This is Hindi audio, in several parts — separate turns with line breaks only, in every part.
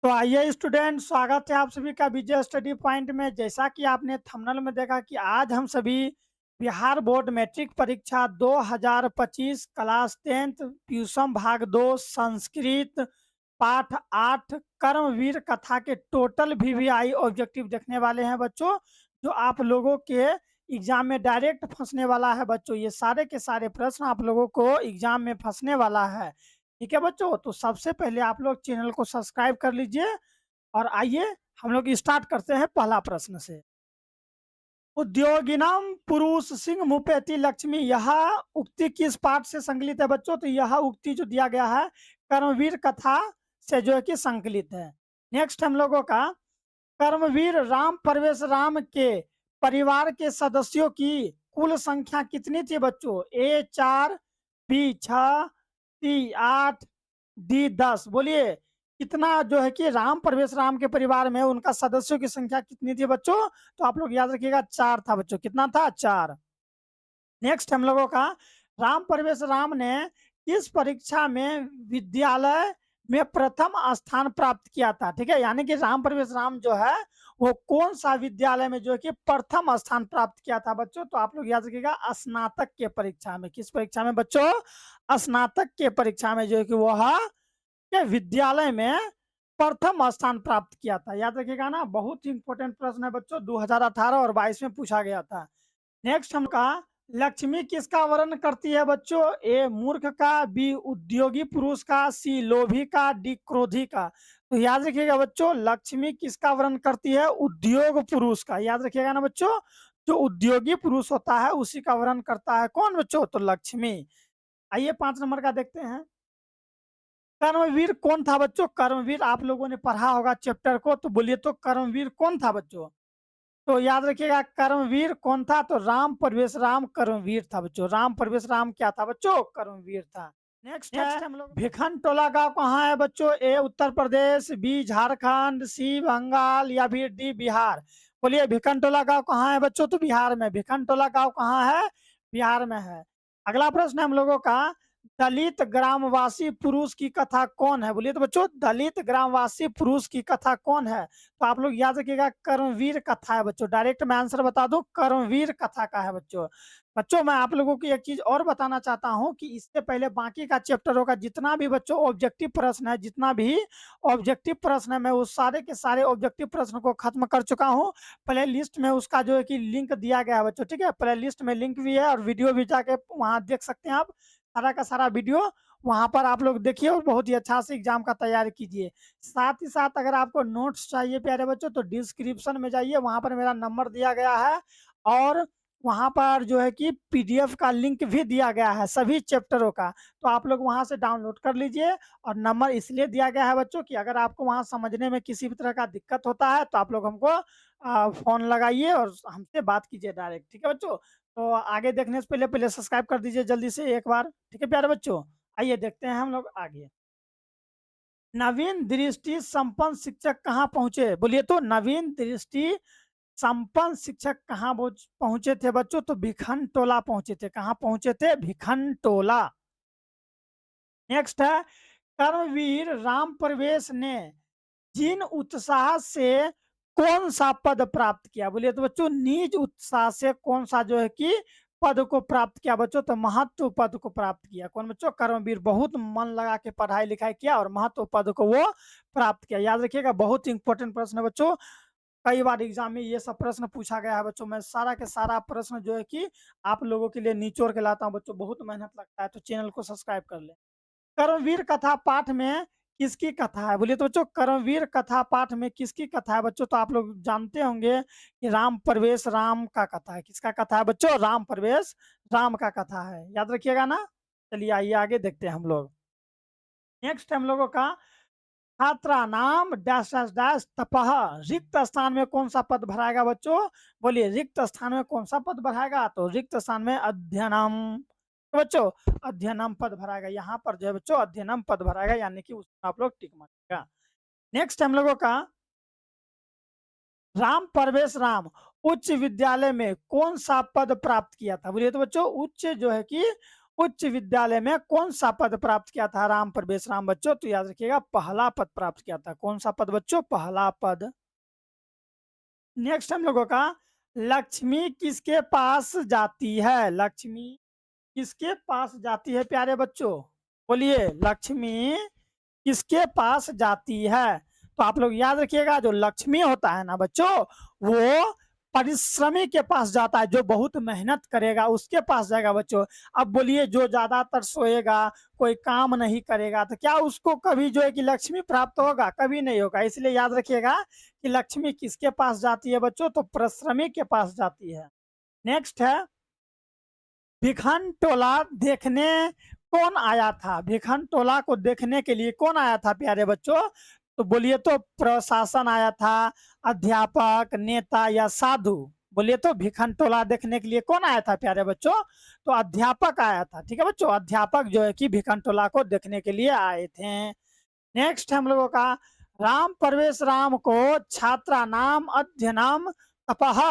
तो आइए स्टूडेंट, स्वागत है आप सभी का विजय स्टडी पॉइंट में। जैसा कि आपने थंबनेल में देखा कि आज हम सभी बिहार बोर्ड मैट्रिक परीक्षा 2025 क्लास 10th ट्यूशन भाग 2 संस्कृत पाठ 8 कर्मवीर कथा के टोटल वीवीआई ऑब्जेक्टिव देखने वाले हैं बच्चों, जो आप लोगों के एग्जाम में डायरेक्ट फंसने वाला है बच्चों। ये सारे के सारे प्रश्न आप लोगों को एग्जाम में फंसने वाला है। ठीक है बच्चों, तो सबसे पहले आप लोग चैनल को सब्सक्राइब कर लीजिए और आइए हम लोग स्टार्ट करते हैं पहला प्रश्न से। उद्योगिनम पुरुष सिंह मुपेति लक्ष्मी, यह उक्ति किस पाठ से संकलित है बच्चों? तो यह उक्ति जो दिया गया है कर्मवीर कथा से जो है कि संकलित है। नेक्स्ट हम लोगों का कर्मवीर राम प्रवेश राम के परिवार के सदस्यों की कुल संख्या कितनी थी बच्चों? ए 4, बी 6, सी 8, डी 10। बोलिए कितना जो है कि राम प्रवेश राम के परिवार में उनका सदस्यों की संख्या कितनी थी बच्चों? तो आप लोग याद रखिएगा 4 था बच्चों। कितना था? 4। नेक्स्ट हम लोगों का राम प्रवेश राम ने किस परीक्षा में विद्यालय में प्रथम स्थान प्राप्त किया था? ठीक है, यानी कि राम प्रवेश राम जो है वो कौन सा विद्यालय में जो है कि प्रथम स्थान प्राप्त किया था बच्चों? तो आप लोग याद रखिएगा स्नातक के परीक्षा में। किस परीक्षा में बच्चों? स्नातक के परीक्षा में जो है कि वह के विद्यालय में प्रथम स्थान प्राप्त किया था। याद रखिएगा ना, बहुत इंपॉर्टेंट प्रश्न है बच्चों, 2018 और 22 में पूछा गया था। नेक्स्ट हम का लक्ष्मी किसका वर्णन करती है बच्चों? ए मूर्ख का, बी उद्योगी पुरुष का, सी लोभी का, डी क्रोधी का। तो याद रखिएगा बच्चों, लक्ष्मी किसका वर्णन करती है? उद्योग पुरुष का। याद रखिएगा ना बच्चों, जो उद्योगी पुरुष होता है उसी का वर्णन करता है कौन बच्चों? तो लक्ष्मी। आइए 5 नंबर का देखते हैं। कर्मवीर कौन था बच्चों? कर्मवीर आप लोगों ने पढ़ा होगा चैप्टर को, तो बोलिए तो कर्मवीर कौन था बच्चों? तो याद रखिएगा कर्मवीर कौन था? तो राम प्रवेश राम कर्मवीर था बच्चों। राम प्रवेश राम क्या था बच्चों? कर्मवीर था। नेक्स्ट है
हम लोग
भिखन टोला गांव कहाँ है बच्चों? ए उत्तर प्रदेश, बी झारखंड, सी बंगाल या फिर डी बिहार। बोलिए भिखन टोला गांव कहाँ है बच्चों? तो बिहार में। भिखन टोला गांव कहाँ है? बिहार में है। अगला प्रश्न है हम लोगों का दलित ग्रामवासी पुरुष की कथा कौन है? बोलिए तो बच्चों दलित ग्रामवासी पुरुष की कथा कौन है? तो आप लोग याद रखिएगा कर्मवीर कथा है बच्चों। डायरेक्ट मैं आंसर बता दूं, कर्मवीर कथा का है बच्चों। बच्चों मैं आप लोगों की एक चीज और बताना चाहता हूं कि इससे पहले बाकी का चैप्टरों का जितना भी बच्चों ऑब्जेक्टिव प्रश्न है, जितना भी ऑब्जेक्टिव प्रश्न है, मैं उस सारे के सारे ऑब्जेक्टिव प्रश्न को खत्म कर चुका हूं। प्ले लिस्ट में उसका जो है कि लिंक दिया गया है बच्चों। ठीक है, प्ले लिस्ट में लिंक भी है और वीडियो भी जाके वहां देख सकते हैं आप। सारा का सारा वीडियो वहां पर आप लोग देखिए और बहुत ही अच्छा से एग्जाम का तैयारी कीजिए। साथ ही साथ अगर आपको नोट्स चाहिए प्यारे बच्चों तो डिस्क्रिप्शन में जाइए, वहां पर मेरा नंबर दिया गया है और वहां पर जो है कि पीडीएफ का लिंक भी दिया गया है सभी चैप्टरों का। तो आप लोग वहां से डाउनलोड कर लीजिए। और नंबर इसलिए दिया गया है बच्चों कि अगर आपको वहां समझने में किसी भी तरह का दिक्कत होता है तो आप लोग हमको फोन लगाइए और हमसे बात कीजिए डायरेक्ट। ठीक है बच्चों, तो आगे देखने से पहले पहले सब्सक्राइब कर दीजिए जल्दी से एक बार। ठीक है प्यारे बच्चों, आइए देखते हैं हम लोग आगे। नवीन दृष्टि संपन्न शिक्षक कहाँ पहुंचे? बोलिए तो नवीन दृष्टि संपन्न शिक्षक कहाँ पहुंचे थे बच्चों? तो भिखन टोला पहुंचे थे। कहाँ पहुंचे थे? भिखन टोला। नेक्स्ट है कर्मवीर राम प्रवेश ने जिन उत्साह से कौन सा पद प्राप्त किया? बोलिए तो बच्चों निज उत्साह से कौन सा जो है कि पद को प्राप्त किया बच्चों? तो महत्व पद को प्राप्त किया। कौन बच्चों? कर्मवीर बहुत मन लगा के पढ़ाई लिखाई किया और महत्व पद को वो प्राप्त किया। याद रखिएगा, बहुत इंपॉर्टेंट प्रश्न है बच्चों। कई बार एग्जाम में ये सब प्रश्न पूछा गया है बच्चों। मैं सारा के सारा प्रश्न जो है कि आप लोगों के लिए निचोड़ के लाता हूँ बच्चों। बहुत मेहनत लगता है, तो चैनल को सब्सक्राइब कर ले। कर्मवीर कथा पाठ में किसकी कथा है? बोलिए तो बच्चों कर्मवीर कथा पाठ में किसकी कथा है बच्चों? तो आप लोग जानते होंगे कि राम प्रवेश राम का कथा है। किसका कथा है बच्चों? राम प्रवेश राम का कथा है। याद रखिएगा ना। चलिए आइए आगे देखते हैं हम लोग। नेक्स्ट हम लोगों का छात्रा नाम डैश डैश डैश तपह, रिक्त स्थान में कौन सा पद भराएगा बच्चों? बोलिए रिक्त स्थान में कौन सा पद भराएगा? तो रिक्त स्थान में अध्ययनम। तो बच्चों अध्ययनम पद भराएगा। यहाँ पर जो है बच्चों अध्ययनम पद भराएगा, यानी कि उसमें आप लोग टिक मारिएगा। नेक्स्ट हम लोगों का राम प्रवेश राम उच्च विद्यालय में कौन सा पद प्राप्त किया था? बोलिए तो बच्चों उच्च जो है कि उच्च विद्यालय में कौन सा पद प्राप्त किया था राम प्रवेश राम बच्चों? तो याद रखिएगा पहला पद प्राप्त किया था। कौन सा पद बच्चों? पहला पद। नेक्स्ट हम लोगों का, लक्ष्मी किसके पास जाती है? लक्ष्मी किसके पास जाती है प्यारे बच्चों? बोलिए, लक्ष्मी किसके पास जाती है? तो आप लोग याद रखिएगा, जो लक्ष्मी होता है ना बच्चों, वो परिश्रमी के पास जाता है, जो बहुत मेहनत करेगा उसके पास जाएगा बच्चों। अब बोलिए, जो ज्यादातर सोएगा, कोई काम नहीं करेगा, तो क्या उसको कभी जो है कि लक्ष्मी प्राप्त होगा? कभी नहीं होगा। इसलिए याद रखिएगा कि लक्ष्मी किसके पास जाती है बच्चों? तो परिश्रमी के पास जाती है। नेक्स्ट है, भिखन टोला देखने कौन आया था? भिखन टोला को देखने के लिए कौन आया था प्यारे बच्चों? तो बोलिए, तो प्रशासन आया था, अध्यापक, नेता या साधु? बोलिए तो भिखन टोला देखने के लिए कौन आया था प्यारे बच्चों? तो अध्यापक आया था। ठीक है बच्चों, अध्यापक जो है कि भिखन टोला को देखने के लिए आए थे। नेक्स्ट हम लोगों का, राम परवेश राम को छात्रा नाम अध्ययनम तपह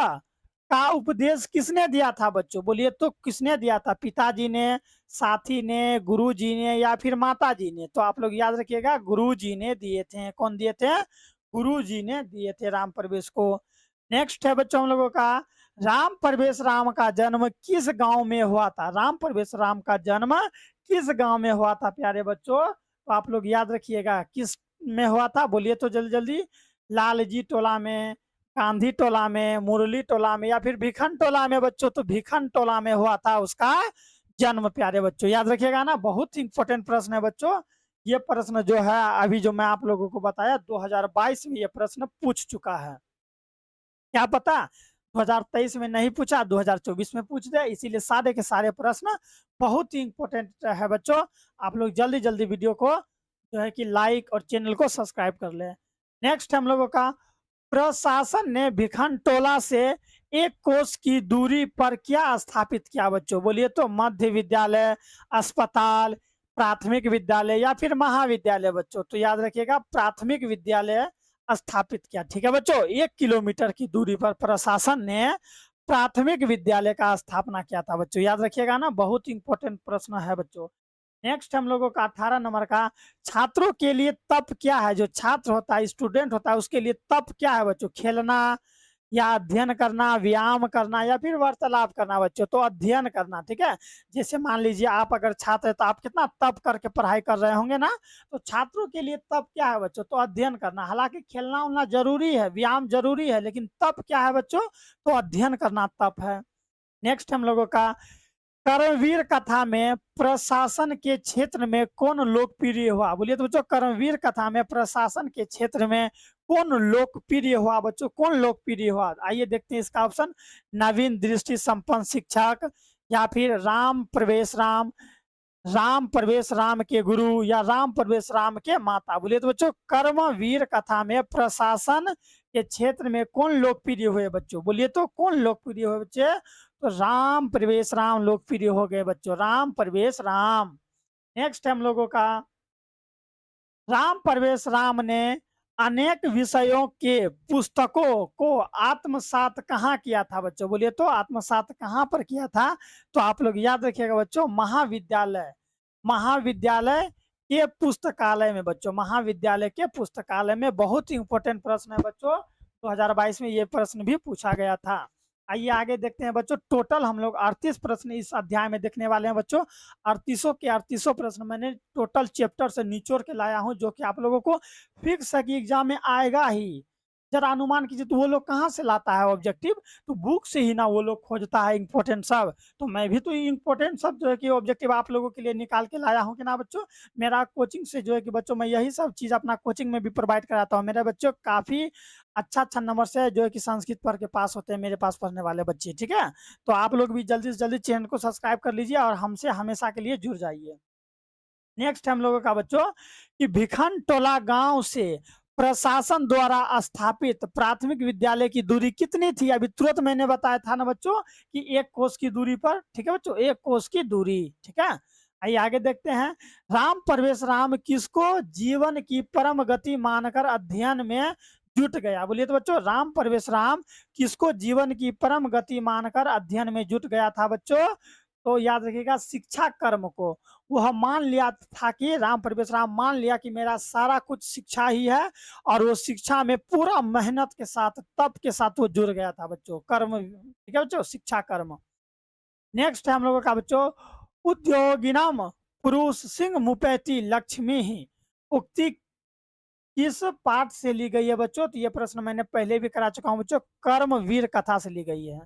का उपदेश किसने दिया था बच्चों? बोलिए तो किसने दिया था? पिताजी ने, साथी ने, गुरुजी ने या फिर माताजी ने? तो आप लोग याद रखिएगा, गुरुजी ने दिए थे। कौन दिए थे? गुरुजी ने दिए थे राम परवेश को। नेक्स्ट है बच्चों हम लोगों का, राम परवेश राम का जन्म किस गांव में हुआ था? राम परवेश राम का जन्म किस गांव में हुआ था प्यारे बच्चों? तो आप लोग याद रखिएगा, किस में हुआ था? बोलिए तो जल्दी जल्दी। लालजी टोला में, गांधी टोला में, मुरली टोला में या फिर भिखन टोला में बच्चों? तो भिखन टोला में हुआ था उसका जन्म प्यारे बच्चों। याद रखिएगा ना, बहुत इंपॉर्टेंट प्रश्न है बच्चों। ये प्रश्न जो है अभी जो मैं आप लोगों को बताया, 2022 में ये प्रश्न पूछ चुका है। क्या पता 2023 में नहीं पूछा, 2024 में पूछ दे। इसीलिए सारे के सारे प्रश्न बहुत ही इंपॉर्टेंट है बच्चों। आप लोग जल्दी जल्दी वीडियो को जो है कि लाइक और चैनल को सब्सक्राइब कर ले। नेक्स्ट हम लोगों का, प्रशासन ने भिखन टोला से 1 कोस की दूरी पर क्या स्थापित किया बच्चों? बोलिए तो मध्य विद्यालय, अस्पताल, प्राथमिक विद्यालय या फिर महाविद्यालय बच्चों? तो याद रखिएगा, प्राथमिक विद्यालय स्थापित किया। ठीक है बच्चों, 1 किलोमीटर की दूरी पर प्रशासन ने प्राथमिक विद्यालय का स्थापना किया था बच्चों। याद रखिएगा ना, बहुत इंपॉर्टेंट प्रश्न है बच्चों। नेक्स्ट हम लोगों का 18 नंबर का, छात्रों के लिए तप क्या है? जो छात्र होता है, स्टूडेंट होता है, उसके लिए तप क्या है बच्चों? खेलना या अध्ययन करना, व्यायाम करना या फिर वार्तालाप करना बच्चों? तो अध्ययन करना। ठीक है, जैसे मान लीजिए आप अगर छात्र है तो आप कितना तप करके पढ़ाई कर रहे होंगे ना, तो छात्रों के लिए तप क्या है बच्चों? तो अध्ययन करना। हालांकि खेलना उलना जरूरी है, व्यायाम जरूरी है, लेकिन तप क्या है बच्चों? तो अध्ययन करना तप है। नेक्स्ट हम लोगों का, कर्मवीर कथा में प्रशासन के क्षेत्र में कौन लोकप्रिय हुआ? बोलिए तो बच्चों, कर्मवीर कथा में प्रशासन के क्षेत्र में कौन लोकप्रिय हुआ बच्चों? कौन लोकप्रिय हुआ? आइए देखते हैं इसका ऑप्शन। नवीन दृष्टि संपन्न शिक्षक, या फिर राम प्रवेश राम, राम प्रवेश राम के गुरु या राम प्रवेश राम के माता? बोलिए तो बच्चों, कर्मवीर कथा में प्रशासन के क्षेत्र में कौन लोकप्रिय हुए बच्चों? बोलिए तो कौन लोकप्रिय हुए बच्चे? तो राम प्रवेश राम लोकप्रिय हो गए बच्चों, राम प्रवेश राम। नेक्स्ट हम लोगों का, राम प्रवेश राम ने अनेक विषयों के पुस्तकों को आत्मसात कहाँ किया था बच्चों? बोलिए तो आत्मसात कहाँ पर किया था? तो आप लोग याद रखिएगा बच्चों, महाविद्यालय, महाविद्यालय के पुस्तकालय में बच्चों, महाविद्यालय के पुस्तकालय में। बहुत ही इंपॉर्टेंट प्रश्न है बच्चों, 2022 में ये प्रश्न भी पूछा गया था। आइए आगे देखते हैं बच्चों। टोटल हम लोग 38 प्रश्न इस अध्याय में देखने वाले हैं बच्चों। 38 के 38 प्रश्न मैंने टोटल चैप्टर से निचोड़ के लाया हूं, जो कि आप लोगों को फिक्स है कि एग्जाम में आएगा ही। जरा अनुमान कीजिए, तो वो लोग कहाँ से लाता है ऑब्जेक्टिव? तो बुक से ही ना वो लोग खोजता है इंपॉर्टेंट सब। तो मैं भी तो इंपॉर्टेंट सब जो है कि ऑब्जेक्टिव आप लोगों के लिए निकाल के लाया हूँ कि ना बच्चों। मेरा कोचिंग से जो है कि बच्चों मैं यही सब चीज़ अपना कोचिंग में भी प्रोवाइड कराता हूँ। मेरे बच्चों काफ़ी अच्छा अच्छा नंबर से जो है कि संस्कृत पढ़ के पास होते हैं मेरे पास पढ़ने वाले बच्चे। ठीक है, तो आप लोग भी जल्दी से जल्दी चैनल को सब्सक्राइब कर लीजिए और हमसे हमेशा के लिए जुड़ जाइए। नेक्स्ट हम लोगों का बच्चों, कि भिखन टोला गांव से प्रशासन द्वारा स्थापित प्राथमिक विद्यालय की दूरी कितनी थी? अभी तुरंत मैंने बताया था ना बच्चों कि 1 कोस की दूरी पर। ठीक है बच्चों, 1 कोस की दूरी। ठीक है, आइए आगे देखते हैं। राम प्रवेश राम किसको जीवन की परम गति मानकर अध्ययन में जुट गया? बोलिए तो बच्चों, राम प्रवेश राम किसको जीवन की परम गति मानकर अध्ययन में जुट गया था बच्चों? तो याद रखिएगा शिक्षा कर्म को वह मान लिया था कि राम प्रवेश राम मान लिया कि मेरा सारा कुछ शिक्षा ही है, और वो शिक्षा में पूरा मेहनत के साथ तप के साथ वो जुड़ गया था बच्चों। कर्म, ठीक है बच्चों, शिक्षा कर्म। नेक्स्ट है हम लोगों का बच्चों, उद्योगिनम पुरुष सिंह मुपैती लक्ष्मी ही, उक्ति किस पाठ से ली गई है बच्चों? तो ये प्रश्न मैंने पहले भी करा चुका हूं बच्चों, कर्मवीर कथा से ली गई है।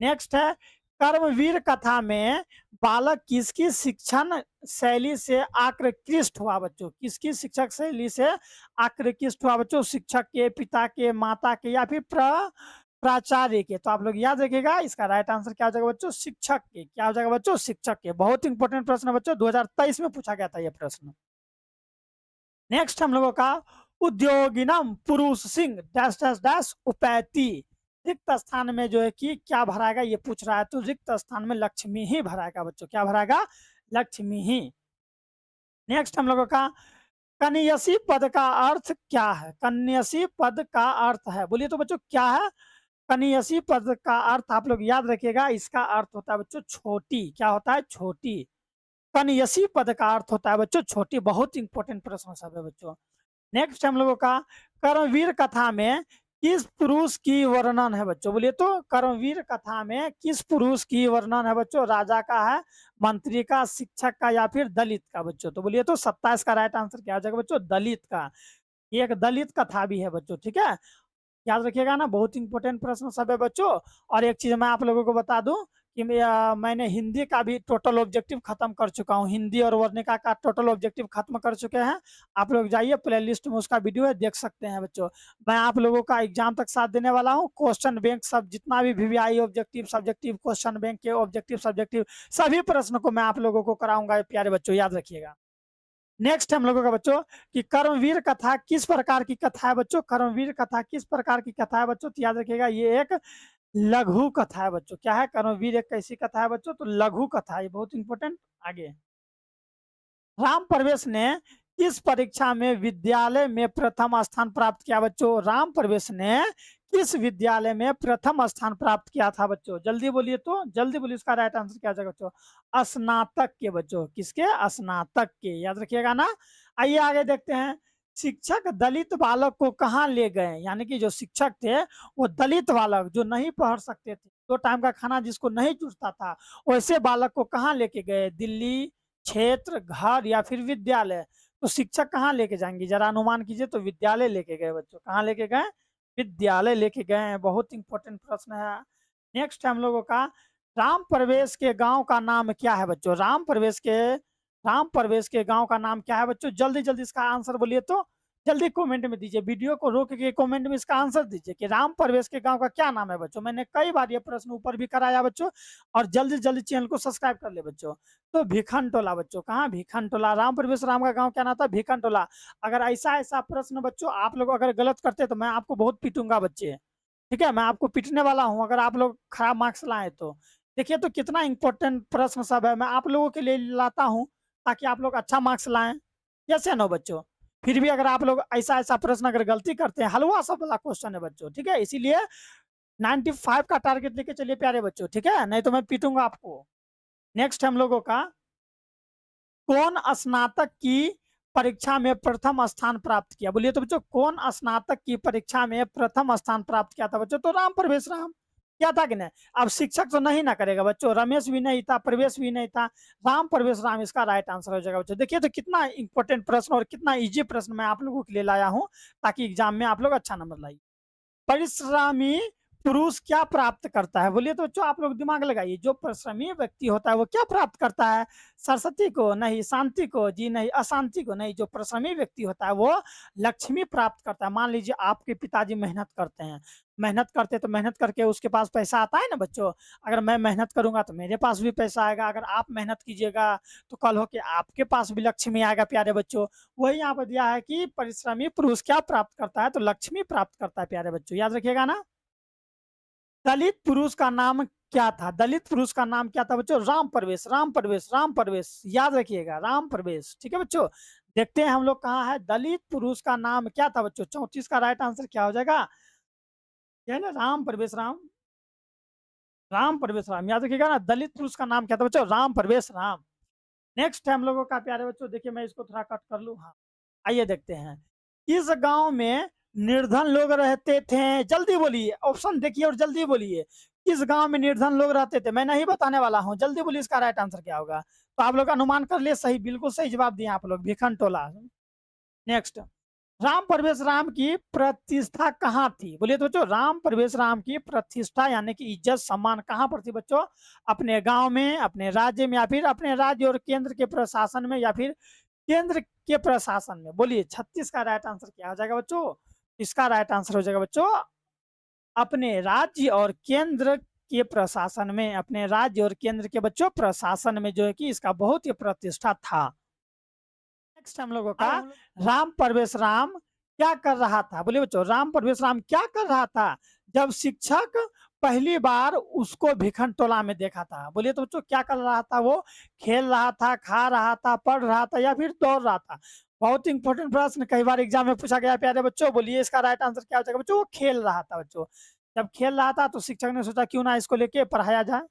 नेक्स्ट है, कर्मवीर कथा में बालक किसकी शिक्षण शैली से आकृष्ट हुआ बच्चों? किसकी शिक्षक शैली से आकृष्ट हुआ बच्चों? शिक्षक के, पिता के, माता के, या फिर प्राचार्य के? तो आप लोग याद रखिएगा, इसका राइट आंसर क्या हो जाएगा बच्चों? शिक्षक के। क्या हो जाएगा बच्चों? शिक्षक के। बहुत इंपॉर्टेंट प्रश्न है बच्चों, 2023 में पूछा गया था यह प्रश्न। नेक्स्ट हम लोगों का, उद्योगिनम पुरुष Singh dash dash dash Upaiti, रिक्त स्थान में जो है कि क्या भराएगा ये पूछ रहा है, तो रिक्त स्थान में लक्ष्मी ही भराएगा बच्चों। क्या भराएगा? लक्ष्मी ही। नेक्स्ट हम लोगों का, कन्यसी पद का अर्थ क्या है? कन्यसी पद का अर्थ है, बोलिए तो बच्चों क्या है? कन्यसी पद का अर्थ आप लोग याद रखिएगा, इसका अर्थ होता है बच्चों छोटी। क्या होता है? छोटी। कन्यसी पद का अर्थ होता है बच्चों छोटी। बहुत इंपॉर्टेंट प्रश्न सब है बच्चों। नेक्स्ट हम लोगों का, कर्मवीर कथा में किस पुरुष की वर्णन है बच्चों? बोलिए तो कर्मवीर कथा में किस पुरुष की वर्णन है बच्चों? राजा का है, मंत्री का, शिक्षक का, या फिर दलित का बच्चों? तो बोलिए तो 27 का राइट आंसर क्या हो जाएगा बच्चों? दलित का। ये एक दलित कथा भी है बच्चों, ठीक है, याद रखिएगा ना। बहुत इंपॉर्टेंट प्रश्न सब है बच्चों। और एक चीज मैं आप लोगों को बता दूं कि मैंने हिंदी का भी टोटल ऑब्जेक्टिव खत्म कर चुका हूं। हिंदी और वर्णिका का टोटल ऑब्जेक्टिव खत्म कर चुके हैं। आप लोग जाइए, प्लेलिस्ट में उसका वीडियो है, देख सकते हैं बच्चों। मैं आप लोगों का एग्जाम तक साथ देने वाला हूँ। क्वेश्चन बैंक सब जितना भी VVI objective subjective, question bank के ऑब्जेक्टिव सब्जेक्टिव, सभी प्रश्न को मैं आप लोगों को कराऊंगा प्यारे बच्चों, याद रखिएगा। नेक्स्ट हम लोगों का बच्चों कि कर्मवीर कथा किस प्रकार की कथा है बच्चों? कर्मवीर कथा किस प्रकार की कथा है बच्चों? तो याद रखिएगा, ये एक लघु कथा है बच्चों। क्या है? कर्मवीर एक कैसी कथा है बच्चों? तो लघु कथा है। बहुत इंपॉर्टेंट। आगे, राम प्रवेश ने किस परीक्षा में विद्यालय में प्रथम स्थान प्राप्त किया बच्चों? राम प्रवेश ने किस विद्यालय में प्रथम स्थान प्राप्त किया था बच्चों? जल्दी बोलिए तो, जल्दी बोलिए, इसका राइट आंसर क्या जाएगा बच्चों? स्नातक के बच्चों। किसके? स्नातक के, याद रखिएगा ना। आइए आगे देखते हैं। शिक्षक दलित बालक को कहाँ ले गए? यानी कि जो शिक्षक थे वो दलित बालक जो नहीं पढ़ सकते थे, 2 टाइम का खाना जिसको नहीं जुटता था, वैसे बालक को कहाँ लेके गए? दिल्ली, क्षेत्र, घर, या फिर विद्यालय? तो शिक्षक कहाँ लेके जाएंगे? जरा अनुमान कीजिए। तो विद्यालय लेके गए बच्चों। कहाँ लेके गए? विद्यालय लेके गए हैं। बहुत इंपॉर्टेंट प्रश्न है। नेक्स्ट हम लोगों का, राम प्रवेश के गांव का नाम क्या है बच्चों? राम प्रवेश के गांव का नाम क्या है बच्चों? जल्दी जल्दी इसका आंसर बोलिए तो, जल्दी कमेंट में दीजिए। वीडियो को रोक के कमेंट में इसका आंसर दीजिए कि राम प्रवेश के गांव का क्या नाम है बच्चों। मैंने कई बार ये प्रश्न ऊपर भी कराया बच्चों। और जल्दी जल्दी चैनल को सब्सक्राइब कर ले बच्चों। तो भिखन टोला बच्चों। कहाँ? भिखन टोला। राम प्रवेश राम का गांव क्या नाम था? भिखन टोला। अगर ऐसा ऐसा प्रश्न बच्चों आप लोग अगर गलत करते तो मैं आपको बहुत पीटूंगा बच्चे, ठीक है, मैं आपको पीटने वाला हूं अगर आप लोग खराब मार्क्स लाए तो। देखिए तो कितना इंपॉर्टेंट प्रश्न सब है, मैं आप लोगों के लिए लाता हूं ताकि आप लोग अच्छा मार्क्स लाएं। यस या नो बच्चों? फिर भी अगर आप लोग ऐसा ऐसा प्रश्न अगर गलती करते हैं, हलवा सा वाला क्वेश्चन है बच्चों, ठीक है, इसीलिए 95 का टारगेट लेके चलिए प्यारे बच्चों, ठीक है, नहीं तो मैं पीटूंगा आपको। नेक्स्ट हम लोगों का, कौन स्नातक की परीक्षा में प्रथम स्थान प्राप्त किया? बोलिए तो बच्चों, कौन स्नातक की परीक्षा में प्रथम स्थान प्राप्त किया था बच्चों? तो राम प्रवेश राम। क्या था कि नहीं? अब शिक्षक तो नहीं ना करेगा बच्चों, रमेश भी नहीं था, प्रवेश भी नहीं था, राम प्रवेश राम इसका राइट आंसर हो जाएगा बच्चों। देखिए तो कितना इंपॉर्टेंट प्रश्न और कितना इजी प्रश्न मैं आप लोगों के लिए लाया हूं ताकि एग्जाम में आप लोग अच्छा नंबर लाइए। परिश्रमी पुरुष क्या प्राप्त करता है? बोलिए तो बच्चों आप लोग दिमाग लगाइए, जो परिश्रमी व्यक्ति होता है वो क्या प्राप्त करता है? सरस्वती को नहीं, शांति को जी नहीं, अशांति को नहीं, जो परिश्रमी व्यक्ति होता है वो लक्ष्मी प्राप्त करता है। मान लीजिए आपके पिताजी मेहनत करते हैं, मेहनत करते तो मेहनत करके उसके पास पैसा आता है ना बच्चों। अगर मैं मेहनत करूंगा तो मेरे पास भी पैसा आएगा, अगर आप मेहनत कीजिएगा तो कल हो के आपके पास भी लक्ष्मी आएगा प्यारे बच्चों। वही यहाँ पर दिया है कि परिश्रमी पुरुष क्या प्राप्त करता है? तो लक्ष्मी प्राप्त करता है प्यारे बच्चों, याद रखिएगा ना। दलित पुरुष का नाम क्या था? दलित पुरुष का नाम क्या था बच्चों? राम प्रवेश राम प्रवेश राम प्रवेश, याद रखिएगा, राम प्रवेश, ठीक है बच्चों। देखते हैं हम लोग कहाँ है। दलित पुरुष का नाम क्या था बच्चों? 34 का राइट आंसर क्या हो जाएगा? क्या है ना, राम प्रवेश राम। राम परवेश राम, याद रखिएगा ना, दलित पुरुष का नाम क्या था बच्चों? राम परवेश राम। नेक्स्ट है हम लोगों का प्यारे बच्चों, देखिए मैं इसको थोड़ा कट कर लूँ, हाँ। आइए देखते हैं, किस गाँव में निर्धन लोग रहते थे? जल्दी बोलिए, ऑप्शन देखिए और जल्दी बोलिए। किस गाँव में निर्धन लोग रहते थे? मैं नहीं बताने वाला हूँ, जल्दी बोलिए इसका राइट आंसर क्या होगा? तो आप लोग अनुमान कर लिए, सही, बिल्कुल सही जवाब दिए आप लोग, भिखनटोला। नेक्स्ट, राम परवेश राम की प्रतिष्ठा कहाँ थी? बोलिए तो बच्चों, राम परवेश राम की प्रतिष्ठा यानी कि इज्जत सम्मान कहाँ पर थी बच्चों? अपने गांव में, अपने राज्य में, या फिर अपने राज्य और केंद्र के प्रशासन में, या फिर केंद्र के प्रशासन में? बोलिए 36 का राइट आंसर क्या हो जाएगा बच्चों? इसका राइट आंसर हो जाएगा बच्चों, अपने राज्य और केंद्र के प्रशासन में। अपने राज्य और केंद्र के बच्चों प्रशासन में जो है कि इसका बहुत ही प्रतिष्ठा था। नेक्स्ट हम लोगों का, राम परवेश राम क्या कर रहा था? बोलिए बच्चों, राम परवेश राम क्या कर रहा था जब शिक्षक पहली बार उसको भिखनटोला में देखा था? बोलिए तो बच्चों, क्या कर रहा था वो? खेल रहा था, खा रहा था, पढ़ रहा था, या फिर दौड़ रहा था? बहुत इंपॉर्टेंट प्रश्न, कई बार एग्जाम में पूछा गया प्यारे बच्चों। बोलिए इसका राइट आंसर क्या हो जाएगा बच्चों? वो खेल रहा था बच्चों। जब खेल रहा था तो शिक्षक ने सोचा क्यों ना इसको लेके पढ़ाया जाए।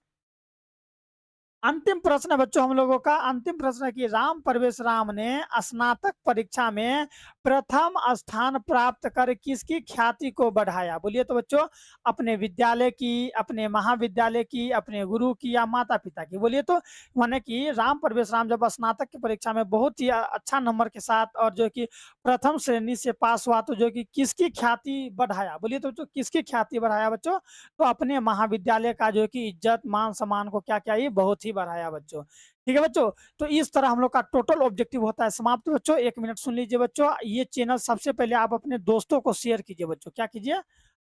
अंतिम प्रश्न है बच्चों हम लोगों का, अंतिम प्रश्न है कि राम परवेश राम ने स्नातक परीक्षा में प्रथम स्थान प्राप्त कर किसकी ख्याति को बढ़ाया? बोलिए तो बच्चों, अपने विद्यालय की, अपने महाविद्यालय की, अपने गुरु की, या माता पिता की? बोलिए तो, माने कि राम परवेश राम जब स्नातक की परीक्षा में बहुत ही अच्छा नंबर के साथ और जो कि प्रथम श्रेणी से पास हुआ, तो जो कि किसकी ख्याति बढ़ाया? बोलिए तो बच्चों, किसकी ख्याति बढ़ाया बच्चों? तो अपने महाविद्यालय का जो कि इज्जत मान सम्मान को क्या किया? ये बहुत ही बढ़ाया बच्चों। ठीक है बच्चों, तो इस तरह हम लोग का टोटल ऑब्जेक्टिव होता है समाप्त बच्चों। 1 मिनट सुन लीजिए बच्चों, ये चैनल सबसे पहले आप अपने दोस्तों को शेयर कीजिए बच्चों। क्या कीजिए?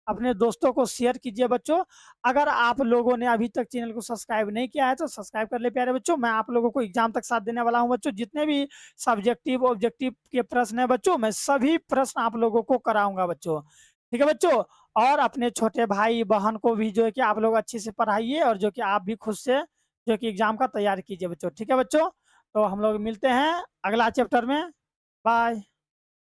अपने दोस्तों को शेयर कीजिए बच्चों। अगर आप लोगों ने अभी तक चैनल को सब्सक्राइब नहीं किया है तो सब्सक्राइब कर ले प्यारे बच्चों। मैं आप लोगों को एग्जाम तक साथ देने वाला हूं बच्चों। जितने भी सब्जेक्टिव ऑब्जेक्टिव के प्रश्न है बच्चों, मैं सभी प्रश्न आप लोगों को कराऊंगा बच्चों। ठीक है बच्चों, और अपने छोटे भाई बहन को भी जो है कि आप लोग अच्छे से पढ़ाइए, और जो कि आप भी खुद से जो कि एग्जाम का तैयारी कीजिए बच्चों। ठीक है बच्चों, तो हम लोग मिलते हैं अगला चैप्टर में। बाय।